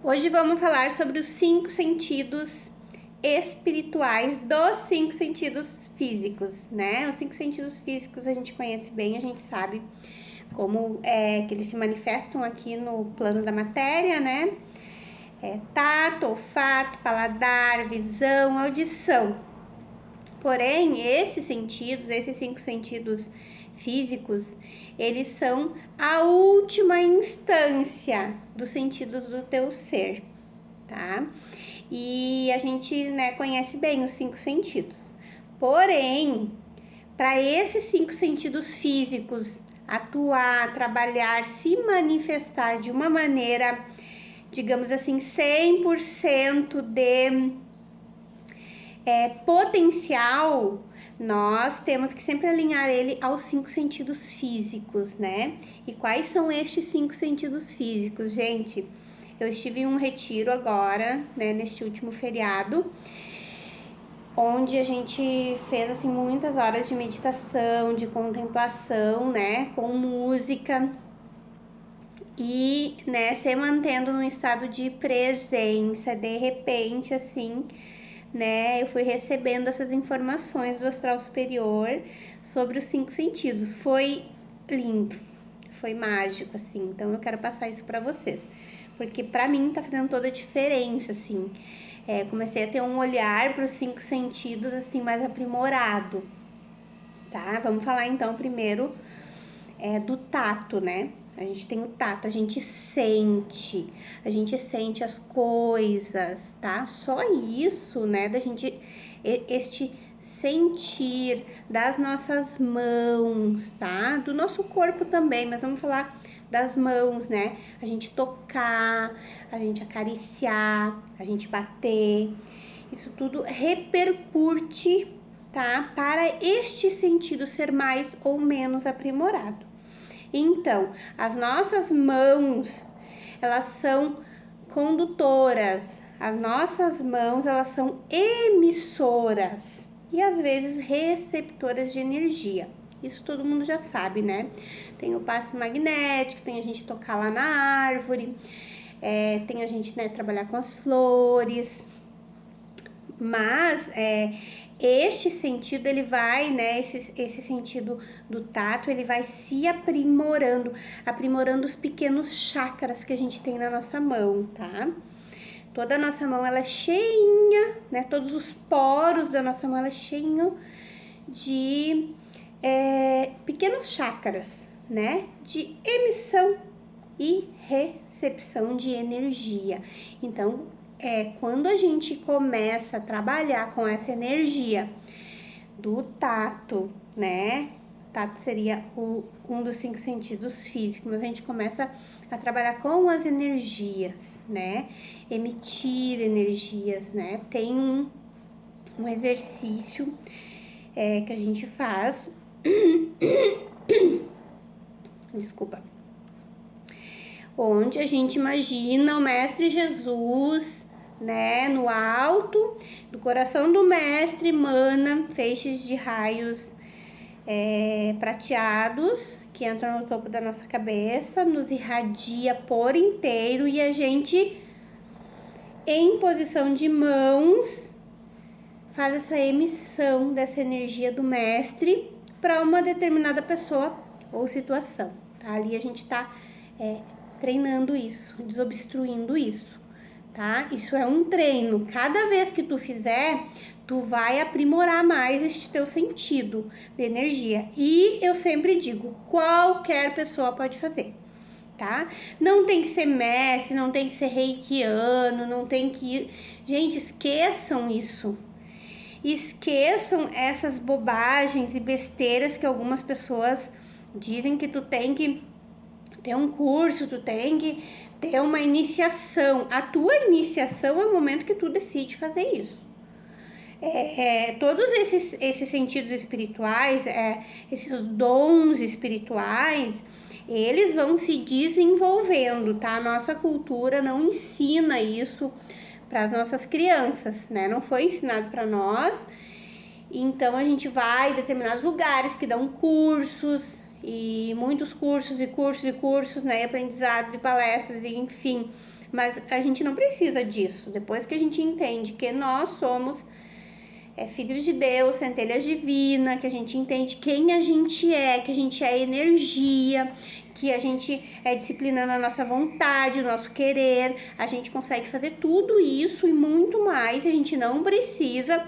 Hoje vamos falar sobre os 5 sentidos espirituais dos 5 sentidos físicos, né? Os 5 sentidos físicos a gente conhece bem, a gente sabe como que eles se manifestam aqui no plano da matéria, né? Tato, olfato, paladar, visão, audição. Porém, esses 5 sentidos físicos, eles são a última instância dos sentidos do teu ser, tá? E a gente, conhece bem os 5 sentidos. Porém, para esses 5 sentidos físicos atuar, trabalhar, se manifestar de uma maneira, digamos assim, 100% de potencial, nós temos que sempre alinhar ele aos 5 sentidos físicos, né? E quais são estes 5 sentidos físicos, gente? Eu estive em um retiro agora, né, neste último feriado, onde a gente fez, assim, muitas horas de meditação, de contemplação, né, com música e, né, se mantendo num estado de presença. De repente, assim, né, eu fui recebendo essas informações do astral superior sobre os 5 sentidos. Foi lindo, foi mágico, assim. Então eu quero passar isso para vocês, porque para mim tá fazendo toda a diferença, assim. Comecei a ter um olhar para os 5 sentidos, assim, mais aprimorado, tá? Vamos falar então primeiro do tato, né? A gente tem o tato, a gente sente as coisas, tá? Só isso, né, da gente, este sentir das nossas mãos, tá? Do nosso corpo também, mas vamos falar das mãos, né? A gente tocar, a gente acariciar, a gente bater, isso tudo repercute, tá? Para este sentido ser mais ou menos aprimorado. Então, as nossas mãos, elas são condutoras, as nossas mãos, elas são emissoras e às vezes receptoras de energia. Isso todo mundo já sabe, né? Tem o passe magnético, tem a gente tocar lá na árvore, tem a gente, né, trabalhar com as flores, mas este sentido, ele vai, né, esse sentido do tato, ele vai se aprimorando os pequenos chakras que a gente tem na nossa mão, tá? Toda a nossa mão, ela é cheinha, né, todos os poros da nossa mão, ela é cheinho de pequenos chakras, né, de emissão e recepção de energia. Então, quando a gente começa a trabalhar com essa energia do tato, né? Tato seria um dos 5 sentidos físicos, mas a gente começa a trabalhar com as energias, né? Emitir energias, né? Tem um exercício que a gente faz. Desculpa. Onde a gente imagina o Mestre Jesus, né, no alto do coração do mestre emana feixes de raios prateados que entram no topo da nossa cabeça, nos irradia por inteiro e a gente, em posição de mãos, faz essa emissão dessa energia do mestre para uma determinada pessoa ou situação, tá? Ali a gente tá treinando isso, desobstruindo isso, tá? Isso é um treino. Cada vez que tu fizer, tu vai aprimorar mais este teu sentido de energia. E eu sempre digo, qualquer pessoa pode fazer, tá? Não tem que ser mestre, não tem que ser reikiano, não tem que... Gente, esqueçam isso. Esqueçam essas bobagens e besteiras que algumas pessoas dizem que tu tem que ter um curso, tu tem que ter uma iniciação. A tua iniciação é o momento que tu decide fazer isso. Todos esses sentidos espirituais, esses dons espirituais, eles vão se desenvolvendo, tá? A nossa cultura não ensina isso para as nossas crianças, né? Não foi ensinado para nós. Então a gente vai em determinados lugares que dão cursos e muitos cursos e cursos e cursos, né, aprendizados e palestras, e enfim, mas a gente não precisa disso. Depois que a gente entende que nós somos filhos de Deus, centelhas divinas, que a gente entende quem a gente é, que a gente é energia, que a gente é disciplinando a nossa vontade, o nosso querer, a gente consegue fazer tudo isso e muito mais. A gente não precisa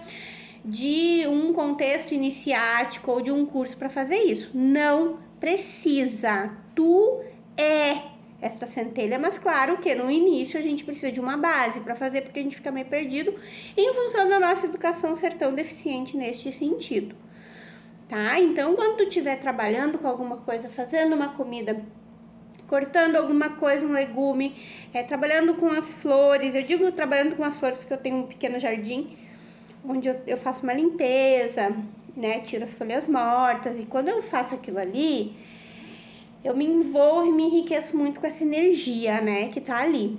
de um contexto iniciático ou de um curso para fazer isso. Não precisa. Tu é esta centelha, mas claro que no início a gente precisa de uma base para fazer, porque a gente fica meio perdido em função da nossa educação ser tão deficiente neste sentido, tá? Então, quando tu estiver trabalhando com alguma coisa, fazendo uma comida, cortando alguma coisa, um legume, trabalhando com as flores, eu digo trabalhando com as flores porque eu tenho um pequeno jardim, onde eu faço uma limpeza, né, tiro as folhas mortas, e quando eu faço aquilo ali, eu me envolvo e me enriqueço muito com essa energia, né, que tá ali.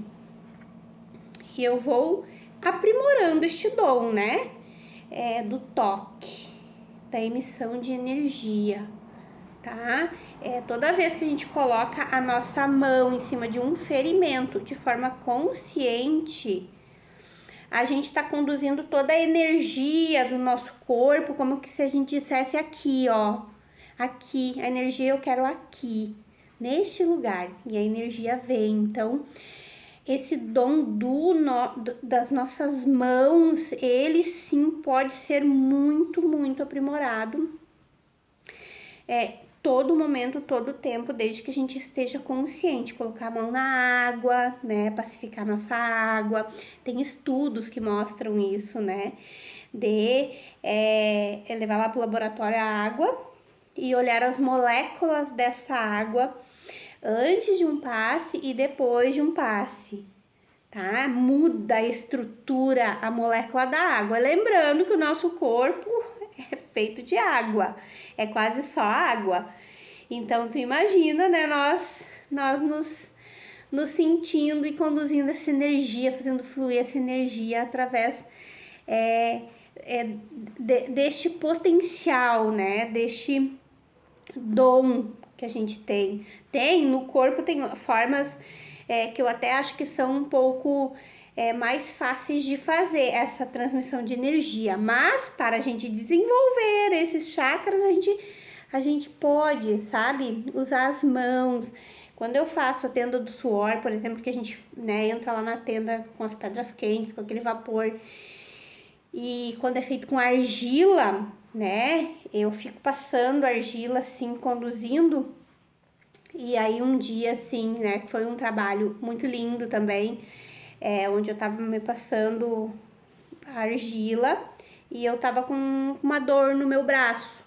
E eu vou aprimorando este dom, né, do toque, da emissão de energia, tá? Toda vez que a gente coloca a nossa mão em cima de um ferimento de forma consciente, a gente tá conduzindo toda a energia do nosso corpo, como que se a gente dissesse aqui, ó, aqui, a energia eu quero aqui, neste lugar, e a energia vem. Então, esse dom das nossas mãos, ele sim pode ser muito, muito aprimorado. Todo momento, todo tempo, desde que a gente esteja consciente, colocar a mão na água, né, pacificar nossa água. Tem estudos que mostram isso, né, de levar lá pro laboratório a água e olhar as moléculas dessa água antes de um passe e depois de um passe, tá? Muda a estrutura, a molécula da água. Lembrando que o nosso corpo é feito de água, é quase só água. Então, tu imagina, né, nós nos sentindo e conduzindo essa energia, fazendo fluir essa energia através deste potencial, né, deste dom que a gente tem. No corpo tem formas que eu até acho que são um pouco mais fáceis de fazer essa transmissão de energia, mas para a gente desenvolver esses chakras, a gente pode, sabe, usar as mãos. Quando eu faço a tenda do suor, por exemplo, que a gente, né, entra lá na tenda com as pedras quentes, com aquele vapor, e quando é feito com argila, né, eu fico passando argila assim, conduzindo. E aí um dia assim, né, que foi um trabalho muito lindo também, onde eu tava me passando a argila e eu tava com uma dor no meu braço.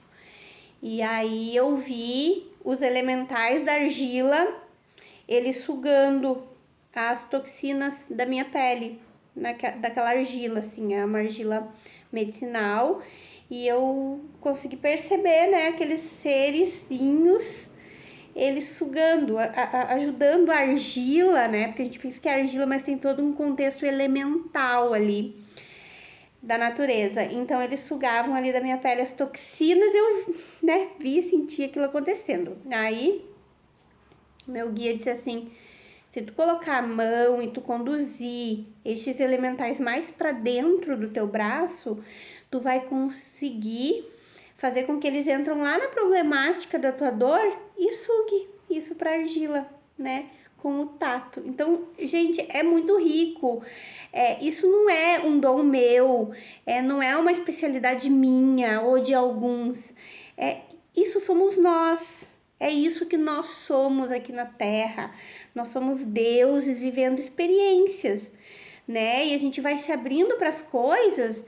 E aí eu vi os elementais da argila, eles sugando as toxinas da minha pele, daquela argila, assim, é uma argila medicinal. E eu consegui perceber, né, aqueles serizinhos, eles sugando, ajudando a argila, né, porque a gente pensa que é argila, mas tem todo um contexto elemental ali da natureza. Então, eles sugavam ali da minha pele as toxinas, eu, né, vi e senti aquilo acontecendo. Aí, meu guia disse assim, se tu colocar a mão e tu conduzir estes elementais mais para dentro do teu braço, tu vai conseguir fazer com que eles entram lá na problemática da tua dor e sugue isso para argila, né? Com o tato. Então, gente, é muito rico. Isso não é um dom meu, não é uma especialidade minha ou de alguns. Isso somos nós. É isso que nós somos aqui na Terra. Nós somos deuses vivendo experiências, né? E a gente vai se abrindo para as coisas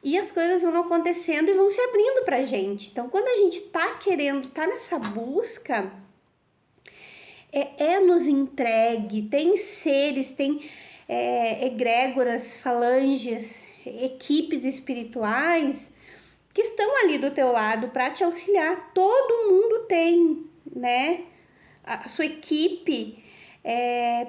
e as coisas vão acontecendo e vão se abrindo pra gente. Então, quando a gente tá querendo, tá nessa busca, nos entregue. Tem seres, tem egrégoras, falanges, equipes espirituais que estão ali do teu lado para te auxiliar. Todo mundo tem, né, a sua equipe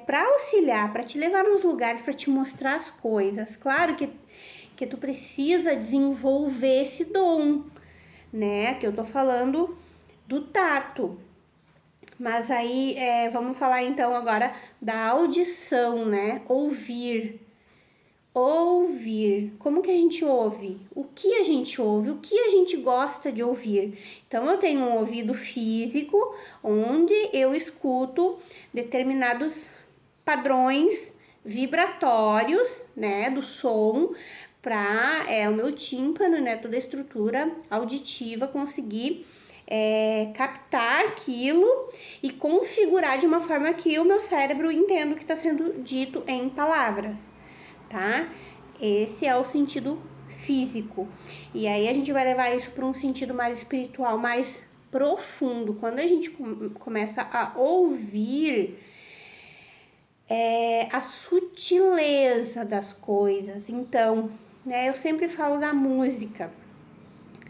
para auxiliar, para te levar nos lugares, para te mostrar as coisas. Claro que tu precisa desenvolver esse dom, né, que eu tô falando do tato. Mas aí, vamos falar então agora da audição, né? Ouvir. Ouvir. Como que a gente ouve? O que a gente ouve? O que a gente gosta de ouvir? Então, eu tenho um ouvido físico, onde eu escuto determinados padrões vibratórios, né, do som, para o meu tímpano, né, toda a estrutura auditiva conseguir captar aquilo e configurar de uma forma que o meu cérebro entenda o que está sendo dito em palavras, tá? Esse é o sentido físico. E aí a gente vai levar isso para um sentido mais espiritual, mais profundo. Quando a gente começa a ouvir a sutileza das coisas. Então, né, eu sempre falo da música.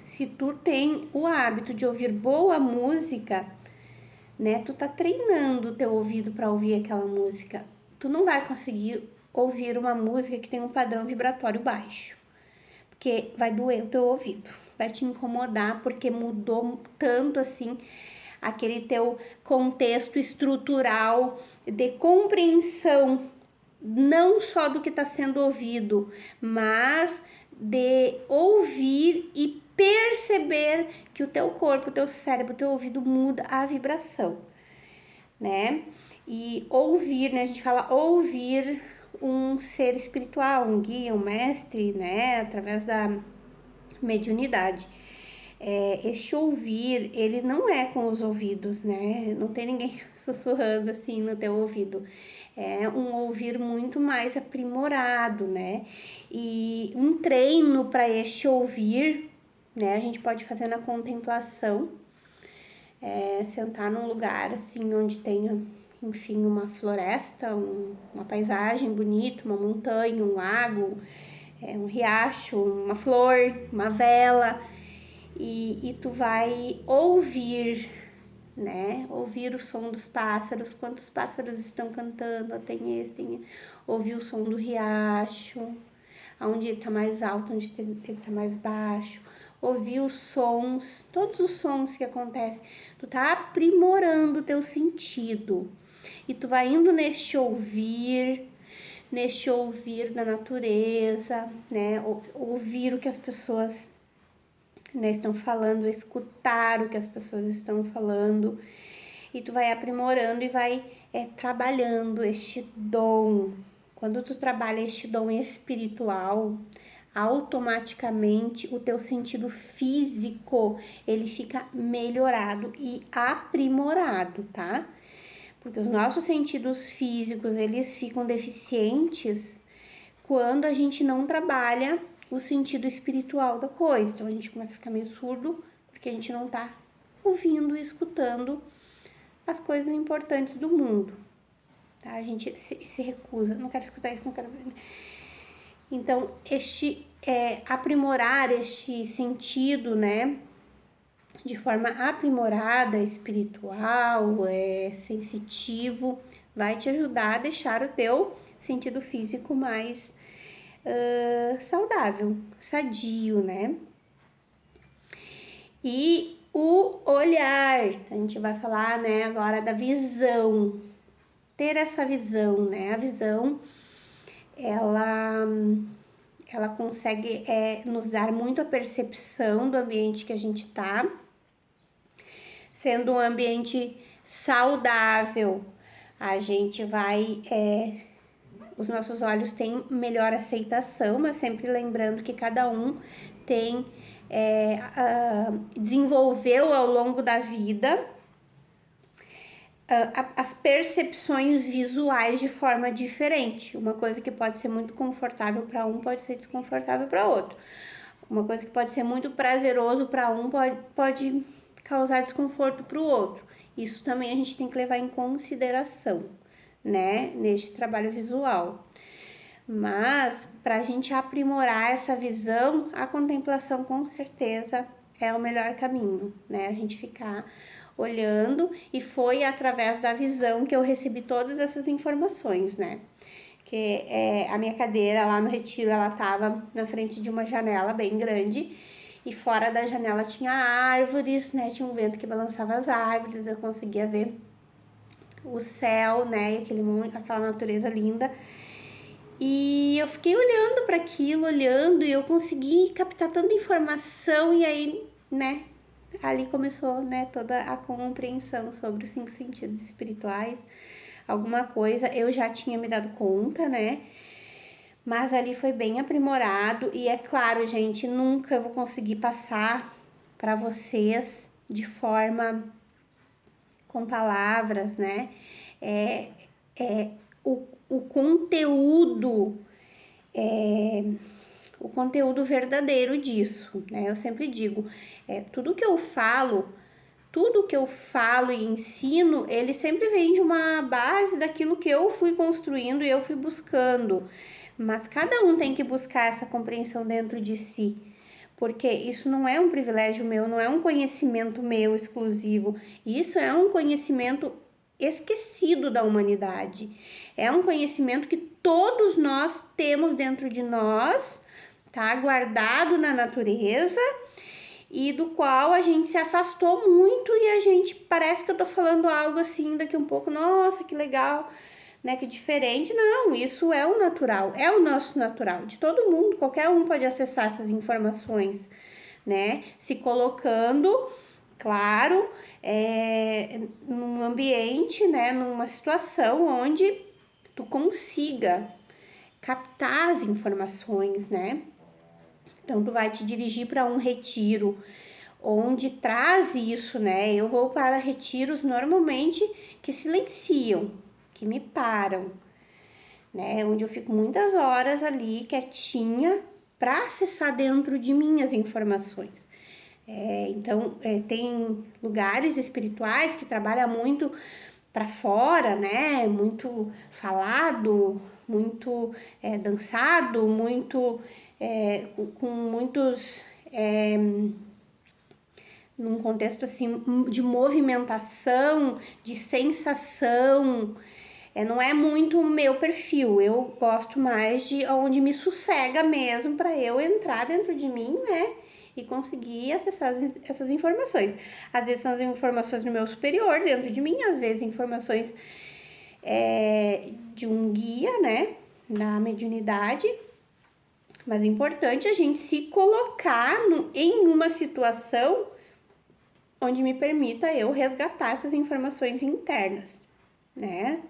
Se tu tem o hábito de ouvir boa música, né, tu tá treinando o teu ouvido para ouvir aquela música. Tu não vai conseguir ouvir uma música que tem um padrão vibratório baixo, porque vai doer o teu ouvido, vai te incomodar, porque mudou tanto assim aquele teu contexto estrutural de compreensão, não só do que está sendo ouvido, mas de ouvir e perceber que o teu corpo, o teu cérebro, o teu ouvido muda a vibração, né? E ouvir, né? A gente fala ouvir um ser espiritual, um guia, um mestre, né? Através da mediunidade. Este ouvir, ele não é com os ouvidos, né? Não tem ninguém sussurrando assim no teu ouvido. É um ouvir muito mais aprimorado, né? E um treino para este ouvir, né? A gente pode fazer na contemplação, sentar num lugar assim onde tenha, enfim, uma floresta, uma paisagem bonita, uma montanha, um lago, um riacho, uma flor, uma vela. E tu vai ouvir, né? Ouvir o som dos pássaros, quantos pássaros estão cantando, tem esse, ouvir o som do riacho, onde ele tá mais alto, onde ele tá mais baixo, ouvir os sons, todos os sons que acontecem. Tu tá aprimorando o teu sentido e tu vai indo neste ouvir da natureza, né? Ouvir o que as pessoas, né, estão falando, escutar o que as pessoas estão falando, e tu vai aprimorando e vai trabalhando este dom. Quando tu trabalha este dom espiritual, automaticamente o teu sentido físico ele fica melhorado e aprimorado, tá? Porque os nossos sentidos físicos eles ficam deficientes quando a gente não trabalha o sentido espiritual da coisa. Então a gente começa a ficar meio surdo porque a gente não tá ouvindo e escutando as coisas importantes do mundo, tá? A gente se recusa, não quero escutar isso, não quero ver. Então, aprimorar este sentido, né, de forma aprimorada, espiritual, sensitivo, vai te ajudar a deixar o teu sentido físico mais saudável, sadio, né? E o olhar, a gente vai falar, né, agora da visão, ter essa visão, né? A visão, ela consegue nos dar muito a percepção do ambiente que a gente tá, sendo um ambiente saudável, a gente vai os nossos olhos têm melhor aceitação, mas sempre lembrando que cada um tem desenvolveu ao longo da vida as percepções visuais de forma diferente. Uma coisa que pode ser muito confortável para um pode ser desconfortável para outro. Uma coisa que pode ser muito prazeroso para um pode causar desconforto para o outro. Isso também a gente tem que levar em consideração, né, neste trabalho visual. Mas para a gente aprimorar essa visão, a contemplação com certeza é o melhor caminho, né? A gente ficar olhando, e foi através da visão que eu recebi todas essas informações, né? Que a minha cadeira lá no retiro, ela tava na frente de uma janela bem grande, e fora da janela tinha árvores, né? Tinha um vento que balançava as árvores, eu conseguia ver o céu, né, e aquela natureza linda. E eu fiquei olhando para aquilo, olhando, e eu consegui captar tanta informação, e aí, né, ali começou, né, toda a compreensão sobre os 5 sentidos espirituais. Alguma coisa eu já tinha me dado conta, né, mas ali foi bem aprimorado. E é claro, gente, nunca eu vou conseguir passar para vocês de forma com palavras, né, é, o conteúdo, o conteúdo verdadeiro disso, né? Eu sempre digo, tudo que eu falo e ensino, ele sempre vem de uma base daquilo que eu fui construindo e eu fui buscando. Mas cada um tem que buscar essa compreensão dentro de si, porque isso não é um privilégio meu, não é um conhecimento meu exclusivo. Isso é um conhecimento esquecido da humanidade. É um conhecimento que todos nós temos dentro de nós, tá? Guardado na natureza, e do qual a gente se afastou muito, e a gente parece que eu tô falando algo assim daqui um pouco, nossa, que legal, né, que diferente. Não, isso é o natural, é o nosso natural, de todo mundo, qualquer um pode acessar essas informações, né, se colocando, claro, num ambiente, né, numa situação onde tu consiga captar as informações, né. Então, tu vai te dirigir para um retiro onde traz isso, né? Eu vou para retiros normalmente que silenciam, que me param, né? Onde eu fico muitas horas ali quietinha para acessar dentro de mim as informações. Então, tem lugares espirituais que trabalham muito para fora, né? Muito falado, muito dançado, muito com muitos num contexto assim de movimentação, de sensação. Não é muito o meu perfil. Eu gosto mais de onde me sossega mesmo para eu entrar dentro de mim, né? E conseguir acessar essas informações. Às vezes são as informações do meu superior dentro de mim, às vezes informações de um guia, né? Na mediunidade. Mas é importante a gente se colocar em uma situação onde me permita eu resgatar essas informações internas, né?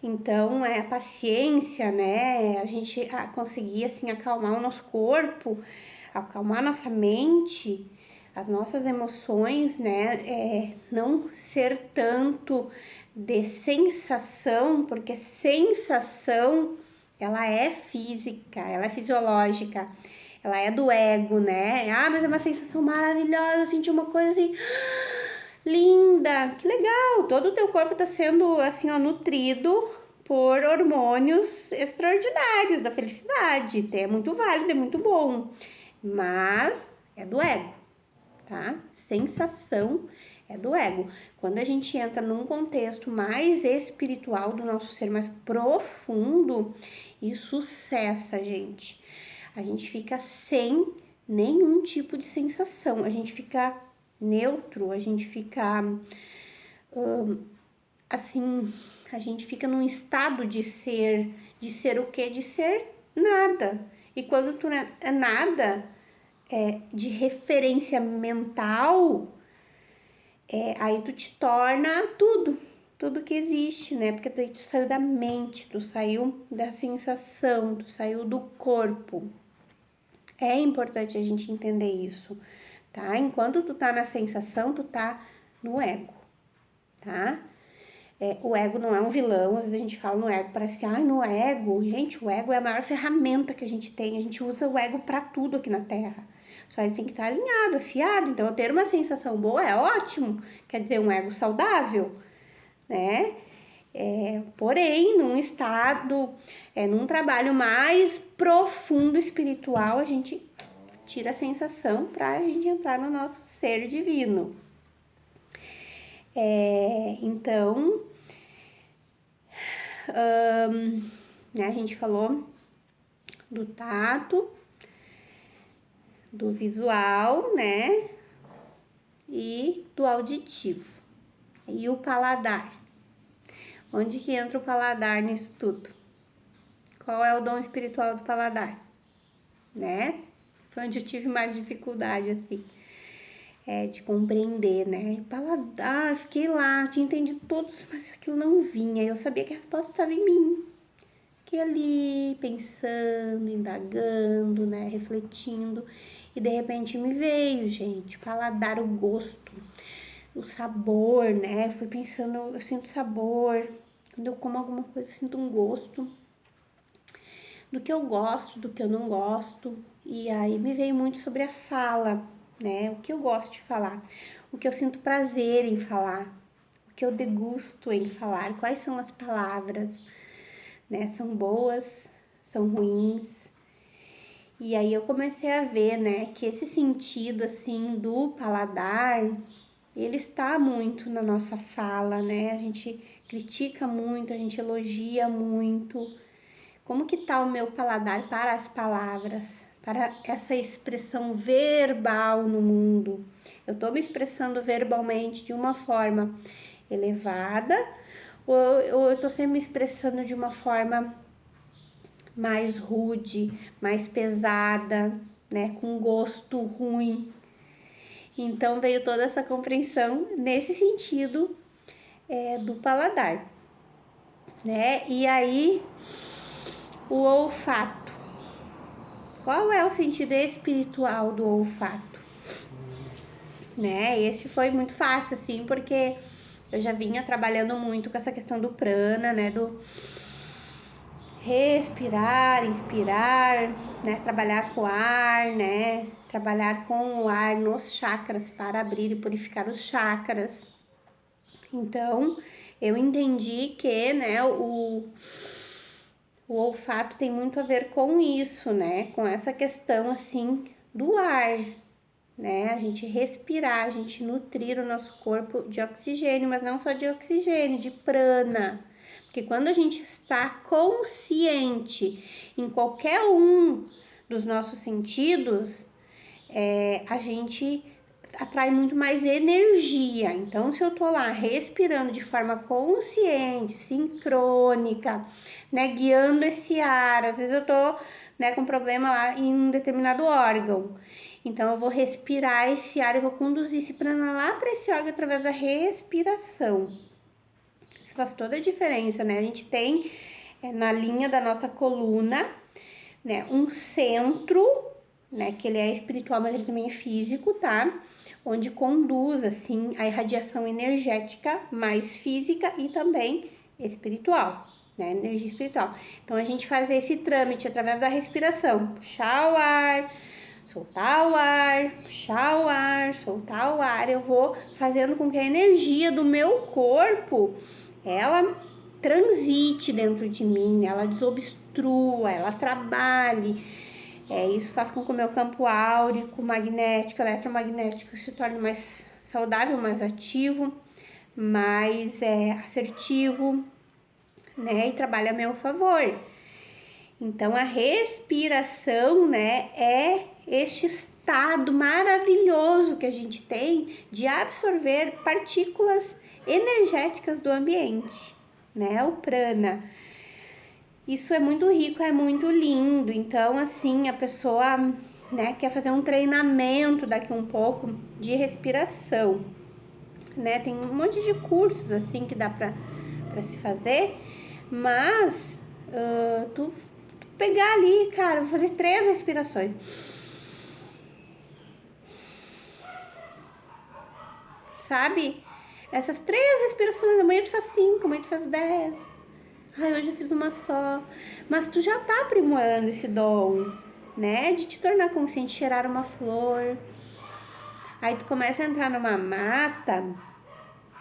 Então, a paciência, né? A gente conseguir, assim, acalmar o nosso corpo, acalmar a nossa mente, as nossas emoções, né? Não ser tanto de sensação, porque sensação, ela é física, ela é fisiológica, ela é do ego, né? Mas é uma sensação maravilhosa, eu senti uma coisa assim linda, que legal, todo o teu corpo tá sendo assim, ó, nutrido por hormônios extraordinários da felicidade, é muito válido, é muito bom, mas é do ego, tá? Sensação é do ego. Quando a gente entra num contexto mais espiritual do nosso ser, mais profundo, isso cessa, gente. A gente fica sem nenhum tipo de sensação, a gente fica neutro, a gente fica assim, a gente fica num estado de ser o quê? De ser nada. E quando tu é nada, de referência mental, aí tu te torna tudo que existe, né? Porque tu saiu da mente, tu saiu da sensação, tu saiu do corpo. É importante a gente entender isso, tá? Enquanto tu tá na sensação, tu tá no ego, tá? O ego não é um vilão, às vezes a gente fala no ego, parece que, no ego, gente, o ego é a maior ferramenta que a gente tem, a gente usa o ego pra tudo aqui na Terra. Só ele tem que estar alinhado, afiado, então ter uma sensação boa é ótimo, quer dizer, um ego saudável, né? Porém, num estado, num trabalho mais profundo espiritual, a gente tira a sensação pra gente entrar no nosso ser divino. Então, né, a gente falou do tato, do visual, né, e do auditivo. E o paladar? Onde que entra o paladar nisso tudo? Qual é o dom espiritual do paladar? Né? Foi onde eu tive mais dificuldade, assim, de compreender, né? Paladar, fiquei lá, tinha entendido todos, mas aquilo não vinha. Eu sabia que a resposta estava em mim. Fiquei ali pensando, indagando, né? Refletindo. E de repente me veio, gente, paladar, o gosto, o sabor, né? Fui pensando, eu sinto sabor. Quando eu como alguma coisa, eu sinto um gosto do que eu gosto, do que eu não gosto. E aí me veio muito sobre a fala, né? O que eu gosto de falar, o que eu sinto prazer em falar, o que eu degusto em falar, quais são as palavras, né? São boas, são ruins. E aí eu comecei a ver, né, que esse sentido assim do paladar, ele está muito na nossa fala, né? A gente critica muito, a gente elogia muito. Como que tá o meu paladar para as palavras, para essa expressão verbal no mundo? Eu tô me expressando verbalmente de uma forma elevada ou eu tô sempre me expressando de uma forma mais rude, mais pesada, né, com gosto ruim? Então veio toda essa compreensão nesse sentido do paladar, né? E aí o olfato. Qual é o sentido espiritual do olfato? Né? Esse foi muito fácil, assim, porque eu já vinha trabalhando muito com essa questão do prana, né? Do respirar, inspirar, né? Trabalhar com o ar, né? Trabalhar com o ar nos chakras para abrir e purificar os chakras. Então, eu entendi que, né, o olfato tem muito a ver com isso, né? Com essa questão, assim, do ar, né? A gente respirar, a gente nutrir o nosso corpo de oxigênio, mas não só de oxigênio, de prana. Porque quando a gente está consciente em qualquer um dos nossos sentidos, a gente atrai muito mais energia. Então, se eu tô lá respirando de forma consciente, sincrônica, né, guiando esse ar, às vezes eu tô, né, com problema lá em um determinado órgão. Então, eu vou respirar esse ar, eu vou conduzir esse prana lá para esse órgão através da respiração. Isso faz toda a diferença, né? A gente tem na linha da nossa coluna, né, um centro, né, que ele é espiritual, mas ele também é físico, tá? Onde conduz, assim, a irradiação energética mais física e também espiritual, né? Energia espiritual. Então, a gente faz esse trâmite através da respiração. Puxar o ar, soltar o ar, puxar o ar, soltar o ar. Eu vou fazendo com que a energia do meu corpo, ela transite dentro de mim, ela desobstrua, ela trabalhe. Isso faz com que o meu campo áurico, magnético, eletromagnético se torne mais saudável, mais ativo, mais assertivo, né? E trabalha a meu favor. Então, a respiração, né, é este estado maravilhoso que a gente tem de absorver partículas energéticas do ambiente, né? O prana. Isso é muito rico, é muito lindo. Então, assim, a pessoa, né, quer fazer um treinamento daqui um pouco de respiração, né? Tem um monte de cursos, assim, que dá pra se fazer, mas tu pegar ali, cara, vou fazer 3 respirações. Sabe? Essas 3 respirações, amanhã tu faz 5, amanhã tu faz 10. Ai, hoje eu fiz uma só. Mas tu já tá aprimorando esse dom, né? De te tornar consciente, cheirar uma flor. Aí tu começa a entrar numa mata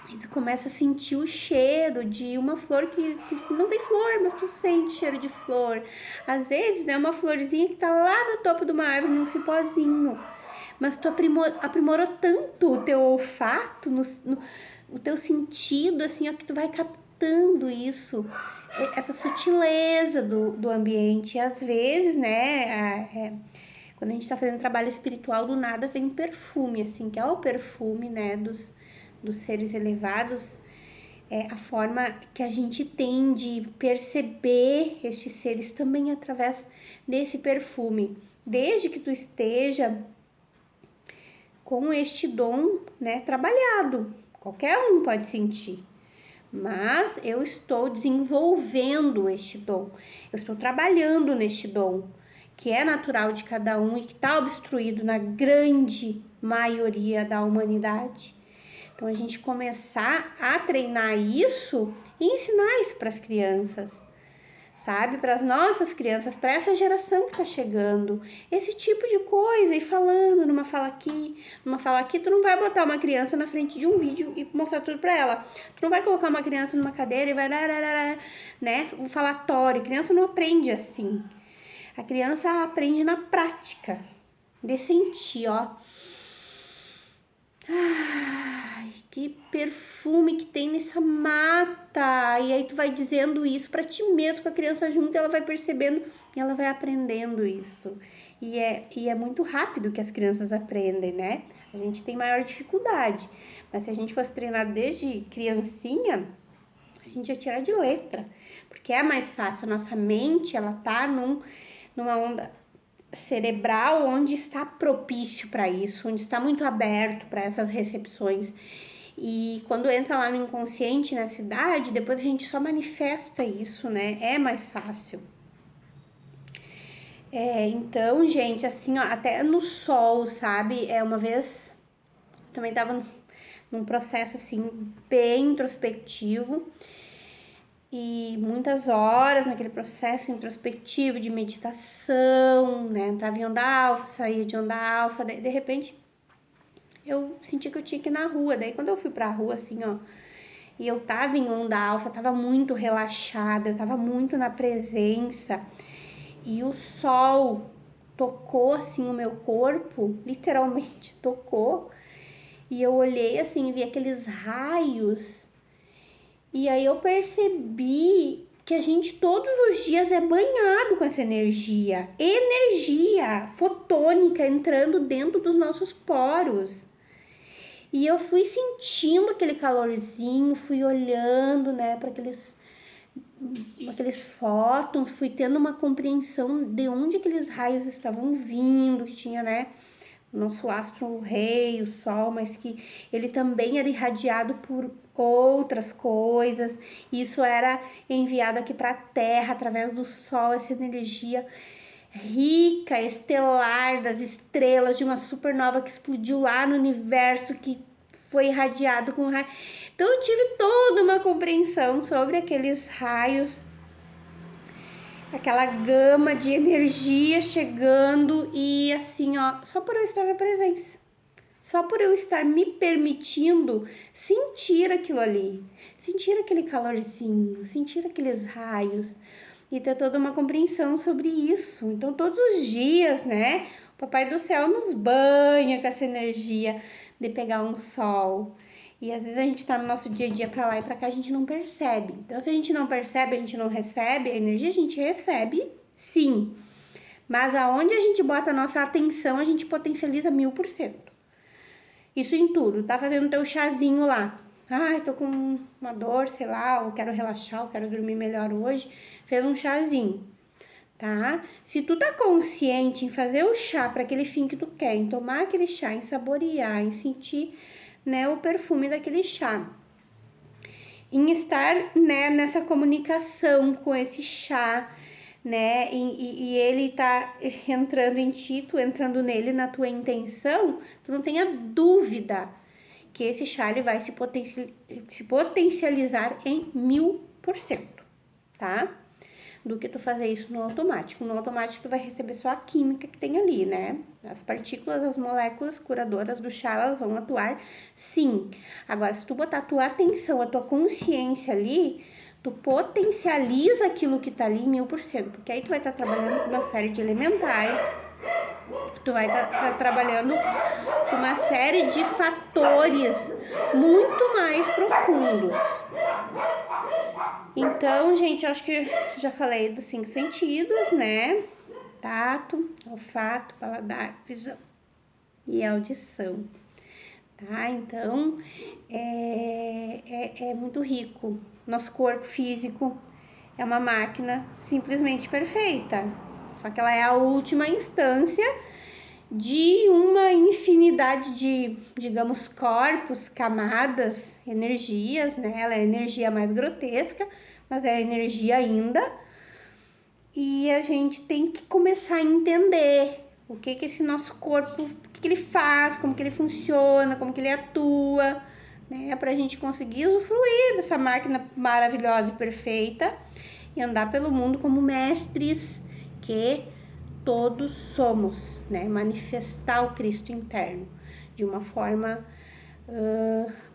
e tu começa a sentir o cheiro de uma flor que não tem flor, mas tu sente cheiro de flor. Às vezes é uma florzinha que tá lá no topo de uma árvore, num cipózinho. Mas tu aprimorou tanto o teu olfato, o teu sentido, assim, ó, que tu vai captando isso, essa sutileza do ambiente. E às vezes, né, quando a gente tá fazendo trabalho espiritual, do nada vem um perfume, assim, que é o perfume, né, dos seres elevados, é a forma que a gente tem de perceber estes seres também através desse perfume. Desde que tu esteja com este dom, né, trabalhado, qualquer um pode sentir. Mas eu estou desenvolvendo este dom, eu estou trabalhando neste dom, que é natural de cada um e que está obstruído na grande maioria da humanidade. Então, a gente começar a treinar isso e ensinar isso para as crianças, sabe? Para as nossas crianças, para essa geração que está chegando. Esse tipo de coisa, e falando numa fala aqui, tu não vai botar uma criança na frente de um vídeo e mostrar tudo para ela. Tu não vai colocar uma criança numa cadeira e vai, né? O falatório. A criança não aprende assim. A criança aprende na prática, de sentir, ó. Ai, que perfume que tem nessa mata. E aí tu vai dizendo isso pra ti mesmo, com a criança junto, ela vai percebendo e ela vai aprendendo isso. E é muito rápido que as crianças aprendem, né? A gente tem maior dificuldade. Mas se a gente fosse treinar desde criancinha, a gente ia tirar de letra. Porque é mais fácil. A nossa mente, ela tá numa onda cerebral onde está propício para isso, onde está muito aberto para essas recepções. E quando entra lá no inconsciente, nessa idade, depois a gente só manifesta isso, né? É mais fácil. Então, gente, assim, ó, até no sol, sabe? Uma vez também tava num processo, assim, bem introspectivo. E muitas horas naquele processo introspectivo de meditação, né? Entrava em onda alfa, saía de onda alfa, daí, de repente eu senti que eu tinha que ir na rua. Daí quando eu fui pra rua, assim, ó, e eu tava em onda alfa, tava muito relaxada, eu tava muito na presença. E o sol tocou, assim, o meu corpo, literalmente tocou. E eu olhei, assim, e vi aqueles raios. E aí eu percebi que a gente todos os dias é banhado com essa energia fotônica entrando dentro dos nossos poros. E eu fui sentindo aquele calorzinho, fui olhando, né, para aqueles fótons, fui tendo uma compreensão de onde aqueles raios estavam vindo, que tinha, né, o nosso astro rei, o sol, mas que ele também era irradiado por outras coisas. Isso era enviado aqui para a Terra através do sol, essa energia rica, estelar das estrelas de uma supernova que explodiu lá no universo, que foi irradiado com raio. Então eu tive toda uma compreensão sobre aqueles raios, aquela gama de energia chegando e assim, ó, só por eu estar na presença. Só por eu estar me permitindo sentir aquilo ali, sentir aquele calorzinho, sentir aqueles raios e ter toda uma compreensão sobre isso. Então, todos os dias, né, o Papai do Céu nos banha com essa energia de pegar um sol. E às vezes a gente tá no nosso dia a dia pra lá e pra cá, a gente não percebe. Então, se a gente não percebe, a gente não recebe a energia, a gente recebe sim. Mas aonde a gente bota a nossa atenção, a gente potencializa 1000%. Isso em tudo, tá fazendo teu chazinho lá. Ai, tô com uma dor, sei lá, ou quero relaxar, ou quero dormir melhor hoje. Fez um chazinho, tá? Se tu tá consciente em fazer o chá para aquele fim que tu quer, em tomar aquele chá, em saborear, em sentir, né, o perfume daquele chá, em estar, né, nessa comunicação com esse chá, né, e ele tá entrando em ti, tu entrando nele na tua intenção, tu não tenha dúvida que esse chá ele vai se potencializar em 1000%, tá? Do que tu fazer isso no automático. No automático tu vai receber só a química que tem ali, né? As partículas, as moléculas curadoras do chá, elas vão atuar sim. Agora, se tu botar a tua atenção, a tua consciência ali, tu potencializa aquilo que tá ali em 1000%, porque aí tu vai estar trabalhando com uma série de elementais, tu vai estar trabalhando com uma série de fatores muito mais profundos. Então, gente, eu acho que já falei dos 5 sentidos, né? Tato, olfato, paladar, visão e audição. tá? Então, é muito rico. Nosso corpo físico é uma máquina simplesmente perfeita, só que ela é a última instância de uma infinidade de, digamos, corpos, camadas, energias, né? Ela é a energia mais grotesca, mas é energia ainda. E a gente tem que começar a entender o que esse nosso corpo, o que ele faz, como que ele funciona, como que ele atua, né? Pra gente conseguir usufruir dessa máquina maravilhosa e perfeita e andar pelo mundo como mestres que todos somos, né? Manifestar o Cristo interno de uma forma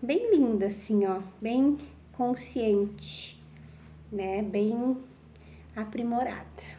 bem linda, assim, ó, bem consciente, né? Bem aprimorada.